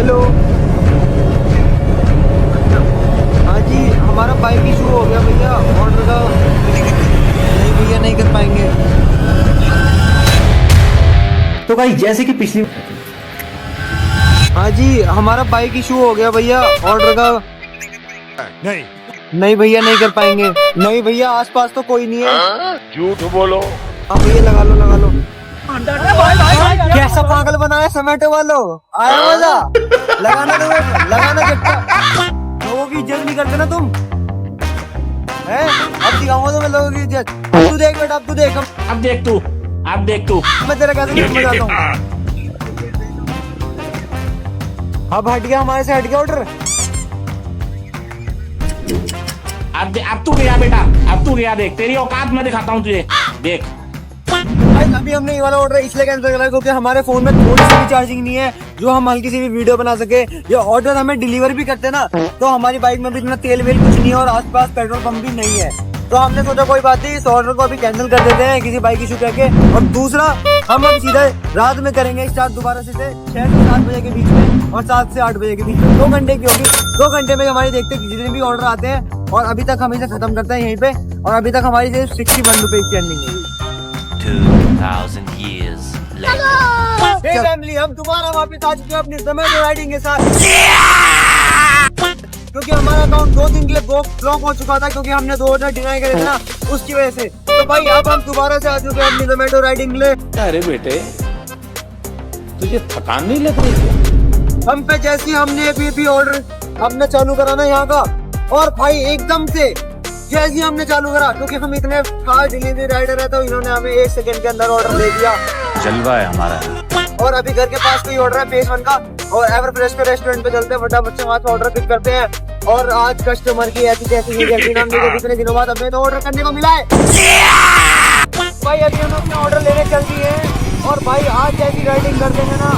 Hello. हाँ जी, हमारा bike issue हो गया भैया, ऑर्डर का। नहीं भैया, नहीं कर पाएंगे। तो भाई जैसे कि पिछली हाँ जी, हमारा बाइक इशू हो गया भैया, ऑर्डर का। नहीं भैया, नहीं कर पाएंगे। नहीं भैया, आसपास तो कोई नहीं है। झूठ बोलो। हाँ भैया, लगा लो लगा लो। कैसा पागल बनाया समेटो वालों, आया मजा। लगाना तुम्हें, लगाना चट्टा। लोगों की इज्जत नहीं करते ना तुम, हैं? अब दिखाऊंगा तुम्हें लोगों की इज्जत। अब तू देख बेटा, अब तू देख। अब देख तू मैं तेरा कैसे गिफ्ट में जाता हूँ। अब हट गया, हमारे से हट गया ऑर्डर। अब तू गया बेटा, अब तू गया। देख तेरी औकात मैं दिखाता हूँ तुझे, देख। भाई अभी हमने ये वाला ऑर्डर इसलिए कैंसिल करा क्योंकि हमारे फोन में थोड़ी सी भी चार्जिंग नहीं है जो हम हल्की सी भी वीडियो बना सके। ये ऑर्डर हमें डिलीवर भी करते ना तो हमारी बाइक में भी इतना तेल वेल कुछ नहीं है और आसपास पेट्रोल पंप भी नहीं है। तो हमने सोचा कोई बात नहीं, इस ऑर्डर को अभी कैंसिल कर देते हैं किसी बाइक इशू करके। और दूसरा, हम अब सीधे रात में करेंगे स्टार्ट दोबारा से 6 से 7 बजे के बीच में और 7 से 8 बजे के बीच में। 2 घंटे की होगी। 2 घंटे में हमारे देखते जितने भी ऑर्डर आते हैं और अभी तक हम इसे खत्म करते हैं यहीं पे। और अभी तक हमारी सिर्फ 61 रुपए की अर्निंग है। 2000 years later. हे फैमिली, हम दोबारा वापस आ चुके हैं अपनी जोमेटो राइडिंग के साथ। क्योंकि हमारा अकाउंट 2 दिन के लिए ब्लॉक हो चुका था क्योंकि हमने 2 ऑर्डर डिनाई करे थे ना, उसकी वजह से। तो भाई अब हम दोबारा से आ चुके हैं अपनी जोमेटो राइडिंग के लिए। अरे बेटे तुझे थकान नहीं लग रही? हम पे जैसी हमने अभी ऑर्डर हमने चालू करा ना यहाँ का, और भाई एकदम से जैसे हमने चालू करा क्योंकि हम इतने फास्ट डिलीवरी राइडर है तो इन्होंने हमें 1 सेकंड के अंदर ऑर्डर दे दिया। जलवा है हमारा। और अभी घर के पास कोई ऑर्डर है फेस 1 का और एवर फ्रेश के रेस्टोरेंट पे चलते हैं, फटाफट से वहाँ से ऑर्डर पिक करते हैं। और आज कस्टमर की ऐसी नाम कितने दिनों बाद हमें तो ऑर्डर करने को मिला है। भाई अभी हम अपने ऑर्डर लेने चल दिए हैं और भाई आज जैसी राइडिंग कर देंगे ना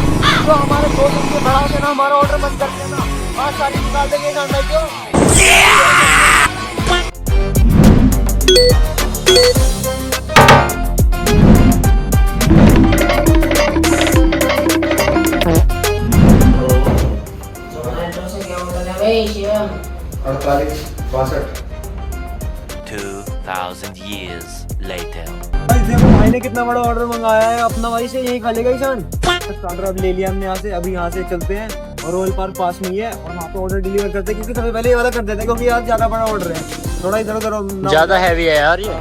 तो हमारे 2 दिन के बढ़ा देना, हमारा ऑर्डर बंद कर देना, आज सारी निकाल देंगे जानना क्यों। 2000 years later. भाई देखो भाई ने कितना बड़ा ऑर्डर मंगाया है, अपना भाई से यही खा लेगा ईशान। स्टार्टर अब ले लिया हमने यहाँ से। अभी यहाँ से चलते हैं और रोयल पार्क पास में ही है और वहाँ पे ऑर्डर डिलीवर करते हैं क्योंकि सबसे पहले ये वाला कर देते हैं क्योंकि यार ज्यादा बड़ा ऑर्डर है, थोड़ा इधर उधर ज्यादा हैवी है यार ये।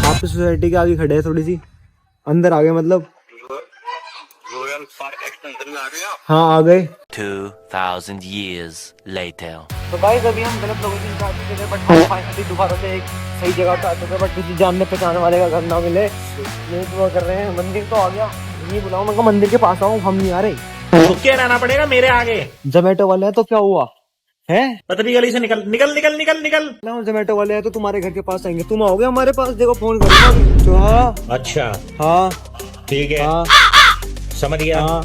आप सोसाइटी के आगे खड़े हैं, थोड़ी सी अंदर आ गए, मतलब रॉयल पार्क एक्सटेंशन में आ गए। हाँ आ गए। 2000 years later. तो भाई अभी हम गलत लोकेशन पे आ चुके थे बट हम फाइनली दोबारा से एक सही जगह पे आ चुके हैं। बट किसी जानने पहचाने वाले का घर ना मिले, यही दुआ कर रहे हैं। मंदिर तो आ गया, ये बुलाओ, मैं मंदिर के पास आऊँ, हम नहीं आ रहे। रुक के रहना पड़ेगा मेरे आगे। जोमेटो वाले हैं तो क्या हुआ है? पतली गली से निकल निकल निकल निकल निकल। ना जोमेटो वाले हैं तो तुम्हारे घर के पास आएंगे, तुम आओगे हमारे पास, देखो फोन करूंगा। तो हाँ अच्छा हाँ ठीक है, हाँ समझ गया। हाँ।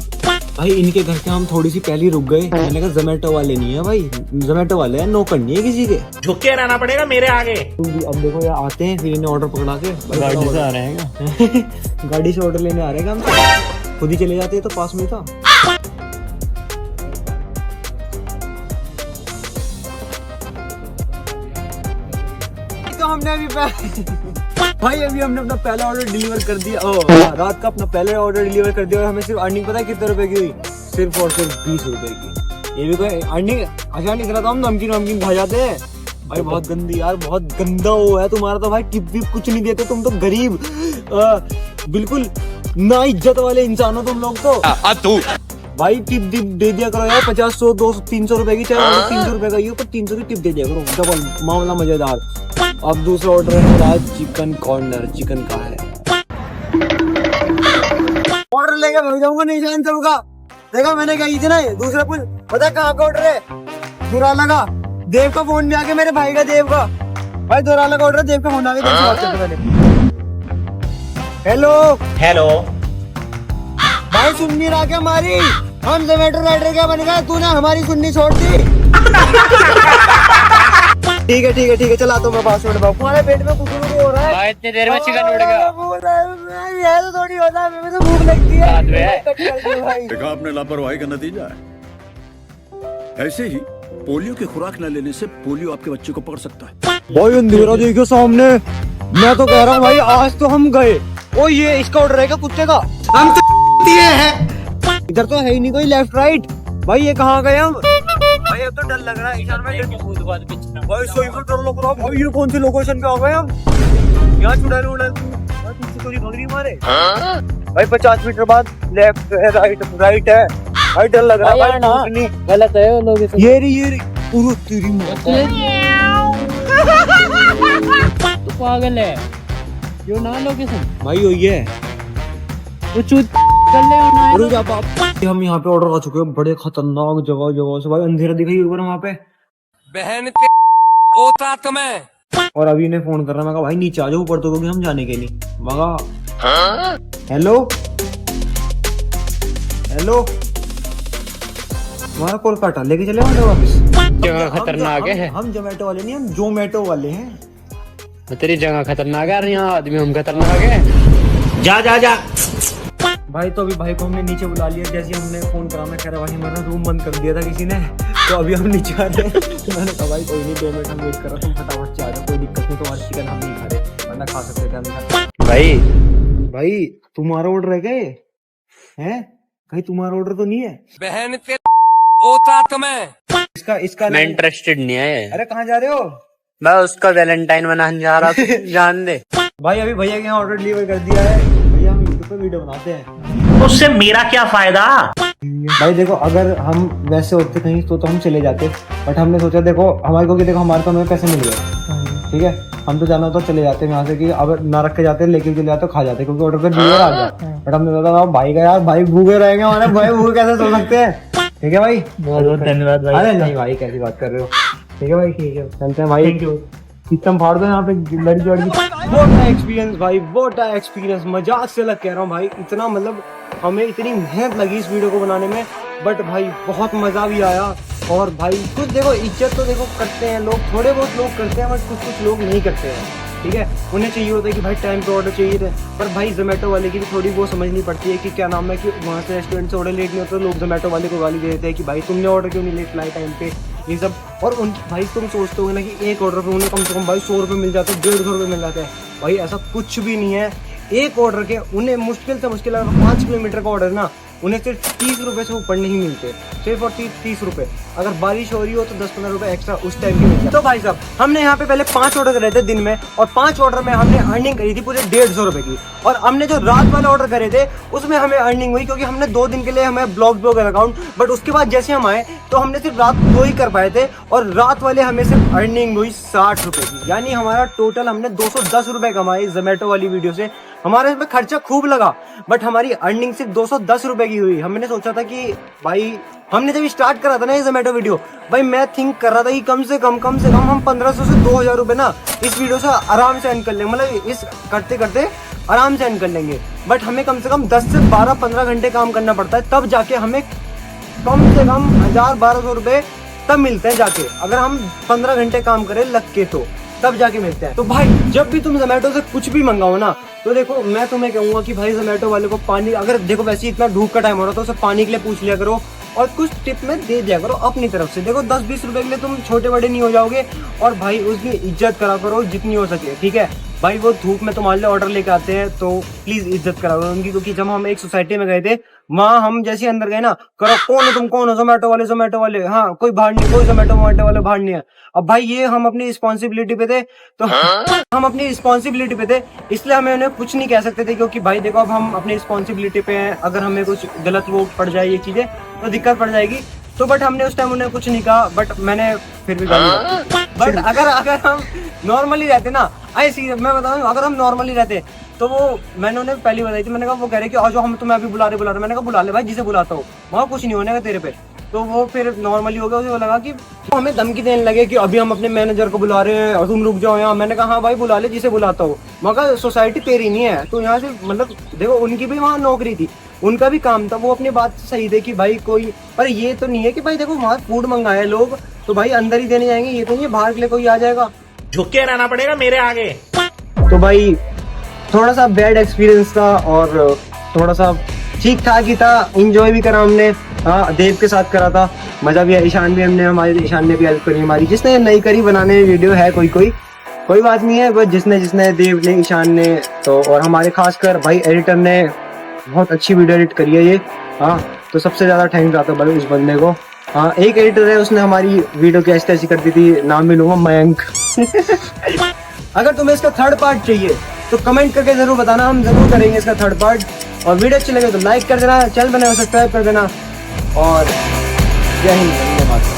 भाई इनके घर के हम थोड़ी सी पहले रुक गए, मैंने कहा जोमेटो वाले नहीं है भाई, जोमेटो वाले हैं, नौकर नहीं है किसी के। झुक के रहना पड़ेगा मेरे आगे। अब देखो यार आते हैं फिर इन्हें ऑर्डर पकड़ा के गाड़ी से आ रहे हैं क्या? गाड़ी से ऑर्डर लेने आ रहे हैं हम तो, खुद ही चले जाते हैं तो पास में ही था। तो हमने अभी भाई अभी हमने अपना पहला ऑर्डर डिलीवर कर दिया। रात का अपना पहला ऑर्डर डिलीवर कर दिया और हमें सिर्फ अर्निंग पता है कितने रुपए की हुई? सिर्फ और सिर्फ 20 रुपए की। ये भी कोई अर्निंग अच्छा नहीं करा था, हम नमकीन वमकीन खा जाते हैं भाई। बहुत गंदी यार, बहुत गंदा वो है तुम्हारा तो भाई। टिप विप कुछ नहीं देते तुम तो, गरीब बिल्कुल ना इज्जत वाले इंसान हो तुम लोग तो। तू भाई टिप डिप दे दिया करो यार, 50 100 200 300 रुपए की, चाहे 300 रुपए का ही हो पर 300 की टिप दे दिया करो, डबल मामला मजेदार। अब दूसरा ऑर्डर है आज चिकन कॉर्नर। चिकन का है ऑर्डर लेके भाग जाऊंगा, नहीं जान चलूंगा। देखा मैंने कही थी ना, दूसरा पुल पता कहाँ का ऑर्डर है? दुराला का। देव का फोन भी आ गया, मेरे भाई का देव का। भाई दुराला का ऑर्डर, देव का फोन आ गया। हेलो हेलो भाई, सुन नहीं रहा क्या हमारी? हम जोमेटो राइडर क्या बन गए, तूने हमारी सुननी छोड़ दी। ठीक है ठीक है ठीक है, चला तो मैं पासवर्ड बाबू। तुम्हारे पेट में कुछ हो रहा है भाई इतनी देर में चिकन उड़ गया। ये तो थोड़ी होता है, मेरे तो भूख लगती है। कट कर दो भाई। देखा आपने लापरवाही का नतीजा है। ऐसे ही पोलियो की खुराक न लेने से पोलियो आपके बच्चे को पकड़ सकता है। भाई अंधेरा देखो सामने, मैं तो कह रहा हूँ भाई आज तो हम गए। ओ ये इसका ऑर्डर है क्या कुत्ते का? हम तो दिए हैं। इधर तो है ही नहीं कोई लेफ्ट राइट। भाई ये कहाँ गए हम? भाई अब तो डर लग रहा है ईशान भाई। भाई सोई को डर लग रहा है भाई, ये कौन सी लोकेशन पे आ गए हम? यहाँ चुड़ैल उड़ैल पीछे थोड़ी भग रही हमारे। भाई 50 मीटर बाद लेफ्ट है राइट है। भाई डर लग रहा है भाई, ना गलत है वो लोग। ये रही पूरी तेरी माँ। तो पागल है यो ना लोकेशन भाई वही है। वो चूत कर ले ना। रुक जा बाप। हम यहाँ पे ऑर्डर कर चुके हैं, बड़े खतरनाक जगह जगह से। भाई अंधेरा दिखाई ऊपर वहाँ पे बहन ओता तुम्हें। और अभी इन्हें फोन कर रहा है, मैं कहा भाई नीचे आ जाओ ऊपर तो, क्योंकि हम जाने के नहीं। मगा हेलो हेलो, हमारा कॉल काटा, लेके चले ऑर्डर वापस। जगह खतरनाक है। हम जोमेटो वाले नहीं, हम जोमेटो वाले हैं। तेरी जगह खतरनाक है, यहाँ आदमी हम खतरनाक है। जा जा जा। भाई तो अभी भाई को हमने नीचे बुला लिया। जैसे हमने फोन करा, मैं कह रहा भाई हमारा रूम बंद कर दिया था किसी ने, तो अभी हम नीचे आ रहे हैं। मैंने कहा भाई कोई नहीं, 2 मिनट हम वेट कर रहा, तुम फटाफट से आ जाओ, कोई दिक्कत नहीं। तुम्हारा चिकन हम नहीं खा रहे, वरना खा सकते थे हम। भाई तुम्हारा ऑर्डर है क्या ये? हैं? कहीं तुम्हारा ऑर्डर तो नहीं है? बहन ओता तुम्हें। इसका मैं इंटरेस्टेड नहीं है। अरे कहाँ जा रहे हो? मैं उसका वैलेंटाइन बनाने जा रहा था। जान दे भाई अभी भैया के यहाँ ऑर्डर डिलीवर कर दिया है। भैया हम यूट्यूब पे वीडियो बनाते हैं। उससे मेरा क्या फायदा? भाई देखो अगर हम वैसे होते कहीं तो हम चले जाते, बट हमने सोचा देखो हमारे को कि देखो हमारे तो हमें पैसे मिल गए, ठीक है, हम तो जाना तो चले जाते यहाँ से, कि अब ना रख के जाते लेके चले जाते खा जाते, क्योंकि ऑर्डर पे डिलीवर आ गया। बट हमने सोचा भाई का यार, भाई भूखे रहेंगे हमारे, भाई भूखे कैसे सो सकते हैं? ठीक है भाई, बहुत बहुत धन्यवाद भाई। अरे नहीं भाई कैसी बात कर रहे हो? ठीक है भाई, ठीक है चलते हैं भाई। सिस्टम फाड़ दो यहाँ पे लड़की वड़की। वोट एक्सपीरियंस भाई, वोट एक्सपीरियंस, मजाक से लग कह रहा हूँ भाई। इतना मतलब हमें इतनी मेहनत लगी इस वीडियो को बनाने में, बट भाई बहुत मजा भी आया। और भाई कुछ देखो इज्जत तो देखो करते हैं लोग, थोड़े बहुत लोग करते हैं, बट कुछ कुछ लोग नहीं करते हैं। ठीक है, उन्हें चाहिए होता है कि भाई टाइम पे ऑर्डर चाहिए थे, पर भाई जोमेटो वाले की भी थोड़ी वो समझनी पड़ती है कि क्या नाम है, कि वहाँ से रेस्टोरेंट से ऑर्डर लेट नहीं होता, लोग जोमेटो वाले को गाली दे देते हैं कि भाई तुमने ऑर्डर क्यों नहीं लेट लाए टाइम पे, ये सब। और उन भाई तुम सोचते हो ना कि एक ऑर्डर पे उन्हें कम से कम भाई 100 रुपये मिल जाते हैं, 150 रुपये मिल जाते हैं। भाई ऐसा कुछ भी नहीं है। एक ऑर्डर के उन्हें मुश्किल से मुश्किल अगर 5 किलोमीटर का ऑर्डर ना, उन्हें सिर्फ 30 रुपये से ऊपर नहीं मिलते, सिर्फ और 30 रुपये। अगर बारिश हो रही हो तो 10-15 रुपये एक्स्ट्रा उस टाइम की मिलती है। तो भाई साहब हमने यहाँ पे पहले 5 ऑर्डर करे थे दिन में, और 5 ऑर्डर में हमने अर्निंग करी थी पूरे 150 रुपये की। और हमने जो रात वाले ऑर्डर करे थे उसमें हमें अर्निंग हुई, क्योंकि हमने 2 दिन के लिए हमें ब्लॉग अकाउंट, बट उसके बाद जैसे हम आए तो हमने सिर्फ रात 2 ही कर पाए थे, और रात वाले हमें सिर्फ अर्निंग हुई 60 रुपये की। यानी हमारा टोटल हमने 210 रुपये कमाए जोमेटो वाली वीडियो से। हमारे इसमें खर्चा खूब लगा, बट हमारी अर्निंग सिर्फ 210 रुपये की हुई। हमने सोचा था कि भाई, हमने जब स्टार्ट करा था ना ये जोमेटो वीडियो, भाई मैं थिंक कर रहा था कि कम से कम हम 1500 से 2000 रुपये ना इस वीडियो से आराम से अर्न कर लेंगे, मतलब इस करते करते आराम से अर्न कर लेंगे। बट हमें कम से कम 10 से 12-15 घंटे काम करना पड़ता है, तब जाके हमें कम से कम 1000-1200 रुपये तब मिलते हैं जाके। अगर हम 15 घंटे काम करें लग के तो तब जाके मिलते हैं। तो भाई जब भी तुम जोमेटो से कुछ भी मंगाओ ना, तो देखो मैं तुम्हें कहूंगा कि भाई जोमेटो वाले को पानी, अगर देखो वैसे इतना धूप का टाइम हो रहा तो उसे पानी के लिए पूछ लिया करो, और कुछ टिप में दे दिया करो अपनी तरफ से। देखो 10-20 रुपए के लिए तुम छोटे बड़े नहीं हो जाओगे, और भाई उसकी इज्जत करा करो जितनी हो सके। ठीक है भाई, वो धूप में तुम्हारे लिए ऑर्डर लेके आते हैं तो प्लीज इज्जत करा करो उनकी, क्योंकि जब हम एक सोसाइटी में गए थे, वहाँ हम जैसे अंदर गए ना, करो कौन हो तुम, कौन हो? जोमेटो वाले, हाँ कोई बाहर नहीं, कोई जोमेटो वाले बाहर नहीं है। अब भाई ये हम अपनी रिस्पॉन्सिबिलिटी पे थे, तो हम अपनी रिस्पॉन्सिबिलिटी पे थे, इसलिए हमें उन्हें कुछ नहीं कह सकते थे, क्योंकि भाई देखो अब हम अपनी रिस्पॉन्सिबिलिटी पे हैं, अगर हमें कुछ गलत वो पड़ जाए ये चीजें तो दिक्कत पड़ जाएगी। तो बट हमने उस टाइम उन्हें कुछ नहीं कहा, बट मैंने फिर भी गाली। बट अगर हम नॉर्मली रहते ना, ऐसी मैं बताऊँ, अगर हम नॉर्मली रहते तो वो मैंने उन्हें पहली बताई थी, मैंने कहा वो कह रहे कि आज हम तुम्हें अभी बुला रहे, मैंने कहा बुला ले भाई जिसे बुलाता हो, वहाँ कुछ नहीं होने का तेरे पे। तो वो फिर नॉर्मली हो गया, उसे लगा कि हमें धमकी देने लगे कि अभी हम अपने मैनेजर को बुला रहे हैं और तुम रुक जाओ यहाँ। मैंने कहा हाँ भाई बुला ले जिसे बुलाता हो, मगर सोसाइटी तेरी नहीं है, तो यहाँ से मतलब देखो उनकी भी वहाँ नौकरी थी, उनका भी काम था, वो अपनी बात सही थे कि भाई कोई, पर ये तो नहीं है कि भाई देखो वहाँ फूड मंगाए लोग, तो भाई अंदर ही देने जाएंगे, ये तो नहीं बाहर के लिए कोई आ जाएगा। झुक के रहना पड़ेगा मेरे आगे। तो भाई थोड़ा सा बैड एक्सपीरियंस था और थोड़ा सा ठीक ठाक ही था, इंजॉय भी करा हमने। हाँ, देव के साथ करा था, मजा भी है। ईशान भी हमने, हमारे ईशान ने भी हेल्प करी हमारी, जिसने नहीं करी बनाने में वीडियो है कोई बात नहीं है, बस जिसने देव ने, ईशान ने तो, और हमारे खासकर भाई एडिटर ने बहुत अच्छी वीडियो एडिट करी है ये। हाँ, तो सबसे ज्यादा थैंक्स आता है भाई उस बंदे को। हाँ, एक एडिटर है, उसने हमारी वीडियो की ऐसी कर दी थी, नाम भी लूंगा, मयंक। अगर तुम्हें इसका थर्ड पार्ट चाहिए तो कमेंट करके जरूर बताना, हम जरूर करेंगे इसका थर्ड पार्ट। और वीडियो अच्छी लगे तो लाइक कर देना, चैनल बने सब्सक्राइब कर देना। और जय हिंद, धन्यवाद।